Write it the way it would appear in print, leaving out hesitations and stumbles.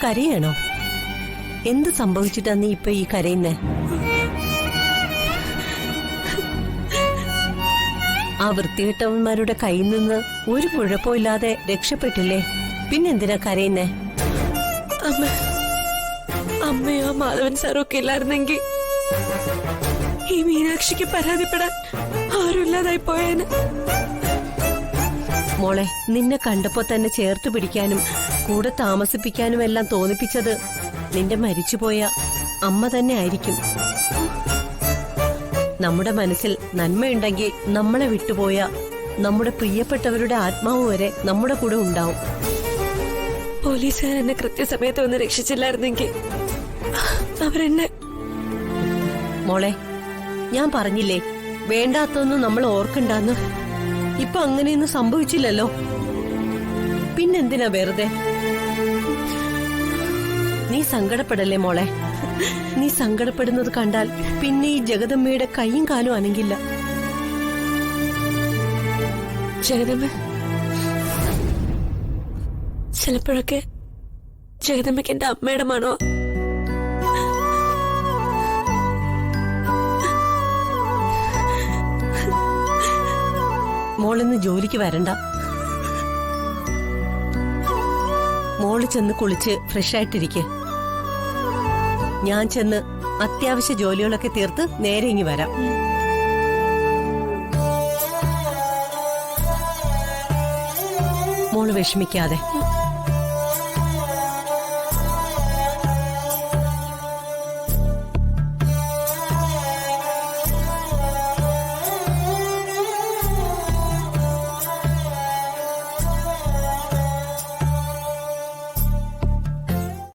കരയാണോ? എന്ത് സംഭവിച്ചിട്ടാ നീ ഇപ്പൊ ഈ കരയുന്നേ? ആ വൃത്തികെട്ടവന്മാരുടെ കയ്യിൽ നിന്ന് ഒരു കുഴപ്പമില്ലാതെ രക്ഷപ്പെട്ടില്ലേ? പിന്നെന്തിനാ കരയുന്നേ? അമ്മയോ മാധവൻ സാറും ഒക്കെ ഇല്ലായിരുന്നെങ്കിൽ ഈ മീനാക്ഷിക്ക് പരാതിപ്പെടാൻ ആരുമില്ലാതായി പോയേന്. മോളെ, നിന്നെ കണ്ടപ്പോ തന്നെ ചേർത്ത് പിടിക്കാനും കൂടെ താമസിപ്പിക്കാനും എല്ലാം തോന്നിപ്പിച്ചത് നിന്റെ മരിച്ചുപോയ അമ്മ തന്നെ ആയിരിക്കും. നമ്മുടെ മനസ്സിൽ നന്മയുണ്ടെങ്കിൽ നമ്മളെ വിട്ടുപോയ നമ്മുടെ പ്രിയപ്പെട്ടവരുടെ ആത്മാവ് വരെ നമ്മുടെ കൂടെ ഉണ്ടാവും. പോലീസുകാർ എന്നെ കൃത്യസമയത്ത് ഒന്ന് രക്ഷിച്ചില്ലായിരുന്നെങ്കിൽ അവരെന്നെ... മോളെ, ഞാൻ പറഞ്ഞില്ലേ വേണ്ടാത്തൊന്നും നമ്മൾ ഓർക്കണ്ടെന്ന്. ഇപ്പൊ അങ്ങനെയൊന്നും സംഭവിച്ചില്ലല്ലോ, പിന്നെന്തിനാ വെറുതെ? നീ സങ്കടപ്പെടല്ലേ മോളെ. നീ സങ്കടപ്പെടുന്നത് കണ്ടാൽ പിന്നെ ഈ ജഗദമ്മയുടെ കൈയും കാലും അനങ്ങില്ല. ജഗദമ്മ ചിലപ്പോഴൊക്കെ ജഗദമ്മയ്ക്ക് എന്റെ അമ്മയുടെ മണോ. മോളിന്ന് ജോലിക്ക് വരണ്ട. മോള് ചെന്ന് കുളിച്ച് ഫ്രഷായിട്ടിരിക്കെ. ഞാൻ ചെന്ന് അത്യാവശ്യ ജോലികളൊക്കെ തീർത്ത് നേരെ ഇങ്ങി വരാം. മോള് വിഷമിക്കാതെ.